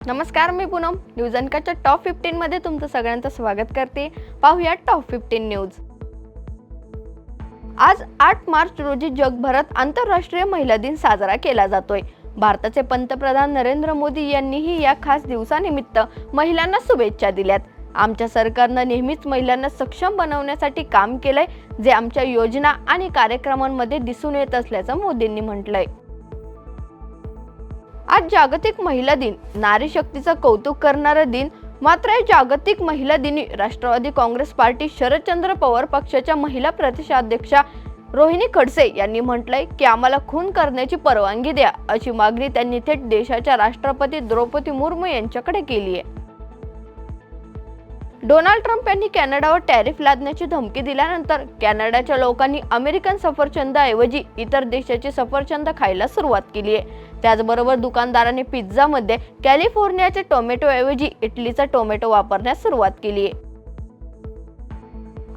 नमस्कार, मी Poonam news अनकटच्या top 15 मध्ये तुमचं सगळ्यांचं स्वागत करते। पाहूया टॉप 15 न्यूज। आज 8 मार्च रोजी जगभरात आंतरराष्ट्रीय महिला दिन साजरा केला जातोय। भारताचे पंतप्रधान नरेंद्र मोदी यांनीही या खास दिवसानिमित्त महिलांना शुभेच्छा दिल्यात। आमच्या सरकारने नेहमीच महिलांना सक्षम बनवण्यासाठी काम केलंय, जे आमच्या योजना आणि कार्यक्रमांमध्ये दिसून येत असल्याचं मोदींनी म्हटलंय। आज जागतिक महिला दिन, नारी शक्तीचं कौतुक करणारा दिन। मात्र या जागतिक महिला दिनी राष्ट्रवादी काँग्रेस पार्टी शरदचंद्र पवार पक्षाच्या महिला प्रदेशाध्यक्षा रोहिणी खडसे यांनी म्हटलंय की आम्हाला खून करण्याची परवानगी द्या, अशी मागणी त्यांनी थेट देशाच्या राष्ट्रपती द्रौपदी मुर्मू यांच्याकडे केली आहे। डोनाल्ड ट्रम्प यांनी कॅनडावर टॅरिफ लादण्याची धमकी दिल्यानंतर कॅनडाच्या लोकांनी अमेरिकन सफरचंदाऐवजी इतर देशाची सफरचंद खायला सुरुवात केली आहे। त्याचबरोबर दुकानदारांनी पिझ्झामध्ये कॅलिफोर्नियाचे टोमॅटो ऐवजी इटलीचा टोमॅटो वापरण्यास सुरुवात केली आहे।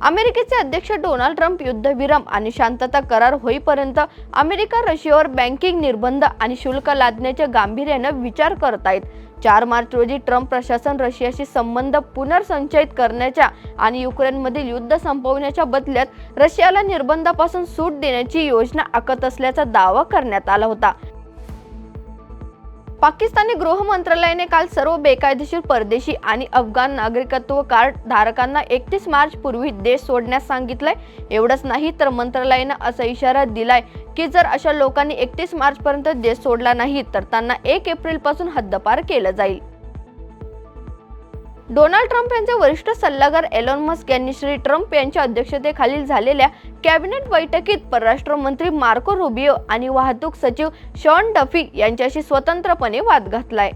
अमेरिकेचे अध्यक्ष डोनाल्ड ट्रम्प युद्धविराम आणि शांतता करार होईपर्यंत अमेरिका रशियावर बँकिंग निर्बंध आणि शुल्क लादण्याच्या गांभीर्याने विचार करत आहेत। 4 मार्च रोजी ट्रम्प प्रशासन रशियाशी संबंध पुनर्संचयित करण्याच्या आणि युक्रेनमधील युद्ध संपवण्याच्या बदल्यात रशियाला निर्बंधापासून सूट देण्याची योजना आखत असल्याचा दावा करण्यात आला होता। पाकिस्तानी गृह मंत्रालयाने काल सर्व बेकायदेशीर परदेशी आणि अफगाण नागरिकत्व कार्ड धारकांना 31 मार्च पूर्वी देश सोडण्यास सांगितलंय। एवढंच नाही तर मंत्रालयाने असा इशारा दिलाय की जर अशा लोकांनी 31 मार्च पर्यंत देश सोडला नाही तर त्यांना 1 एप्रिल पासून हद्दपार केलं जाईल। डोनाल्ड ट्रम्प यांचे वरिष्ठ सल्लागार एलोन मस्क यांनी श्री ट्रम्प यांच्या अध्यक्षतेखाली झालेल्या कॅबिनेट बैठकीत परराष्ट्र मंत्री मार्को रुबियो आणि वाहतूक सचिव शॉन डफी यांच्याशी स्वतंत्रपणे वाद घातलाय।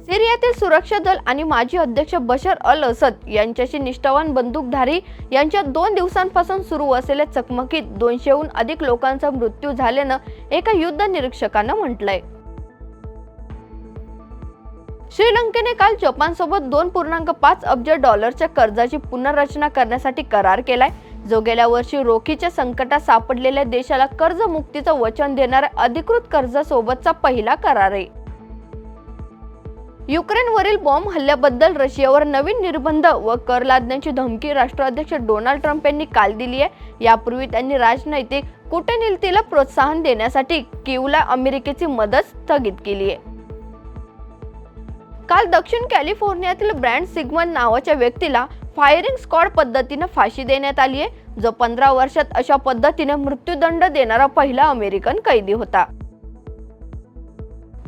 सिरियातील सुरक्षा दल आणि माजी अध्यक्ष बशर अल असद यांच्याशी निष्ठावान बंदूकधारी यांच्या 2 दिवसांपासून सुरू असलेल्या चकमकीत 200हून अधिक लोकांचा मृत्यू झाल्यानं एका युद्ध निरीक्षकानं म्हटलंय। श्रीलंकेने काल जपानसोबत $2.5 अब्ज डॉलरच्या कर्जाची पुनर्रचना करण्यासाठी करार केलाय, जो गेल्या वर्षी रोखीच्या संकटात सापडलेल्या देशाला कर्जमुक्तीचं वचन देणाऱ्या अधिकृत कर्जासोबतचा पहिला करार आहे। युक्रेनवरील बॉम्ब हल्ल्याबद्दल रशियावर नवीन निर्बंध व कर लादण्याची धमकी राष्ट्राध्यक्ष डोनाल्ड ट्रम्प यांनी काल दिली आहे। यापूर्वी त्यांनी राजनैतिक कूटनीतीला प्रोत्साहन देण्यासाठी कीवला अमेरिकेची मदत स्थगित केली आहे। काल दक्षिण कॅलिफोर्नियातील ब्रँड सिगमंड नावाच्या व्यक्तीला फायरिंग स्क्वॉड पद्धतीने फाशी देण्यात आली आहे, जो 15 वर्षात अशा पद्धतीने मृत्यूदंड देणारा पहिला अमेरिकन कैदी होता।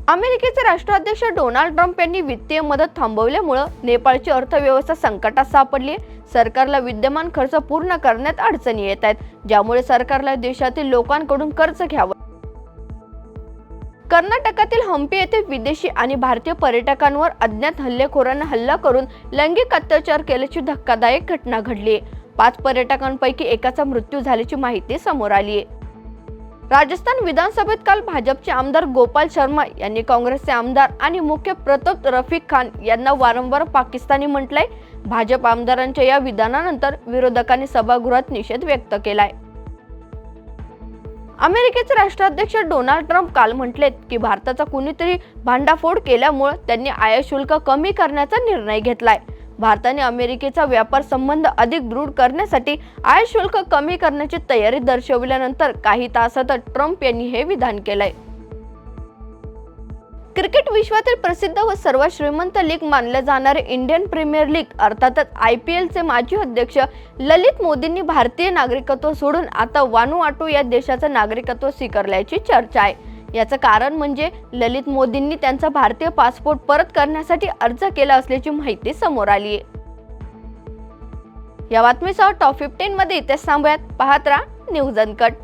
अमेरिकेचे राष्ट्राध्यक्ष डोनाल्ड ट्रम्प यांनी वित्तीय मदत थांबवल्यामुळे नेपाळची अर्थव्यवस्था संकटात सापडली आहे। सरकारला विद्यमान खर्च पूर्ण करण्यात अडचणी येत आहेत, ज्यामुळे सरकारला देशातील लोकांकडून कर्ज घ्यावं। कर्नाटकातील हंपी येथे विदेशी आणि भारतीय पर्यटकांवर अज्ञात हल्लेखोरांनी हल्ला करून लैंगिक अत्याचार केल्याची धक्कादायक घटना घडली आहे। 5 पर्यटकांपैकी एकाचा मृत्यू झाल्याची माहिती समोर आली आहे। राजस्थान विधानसभेत काल भाजपचे आमदार गोपाल शर्मा यांनी काँग्रेसचे आमदार आणि मुख्य प्रताप रफिक खान यांना वारंवार पाकिस्तानी म्हटलंय। भाजप आमदारांच्या या विधानानंतर विरोधकांनी सभागृहात निषेध व्यक्त केलाय। अमेरिकेचे राष्ट्राध्यक्ष डोनाल्ड ट्रम्प काल म्हटलेत की भारताचा कुणीतरी भांडाफोड केल्यामुळे त्यांनी आयात शुल्क कमी करण्याचा निर्णय घेतलाय। भारताने अमेरिकेचा व्यापार संबंध अधिक दृढ करण्यासाठी आयात शुल्क कमी करण्याची तयारी दर्शवल्यानंतर काही तासातच ट्रम्प यांनी हे विधान केलंय। क्रिकेट विश्वातील प्रसिद्ध व सर्वात श्रीमंत लीग मानले जाणारे इंडियन प्रीमियर लीग अर्थातच IPL चे माजी अध्यक्ष ललित मोदींनी भारतीय नागरिकत्व सोडून आता वानुआटू या देशाचं नागरिकत्व स्वीकारल्याची चर्चा आहे। याचं कारण म्हणजे ललित मोदींनी त्यांचा भारतीय पासपोर्ट परत करण्यासाठी अर्ज केला असल्याची माहिती समोर आली आहे। या बातमीसह टॉप 15 मध्ये इथेच थांबूयात। पाहत राहा न्यूज अनकट।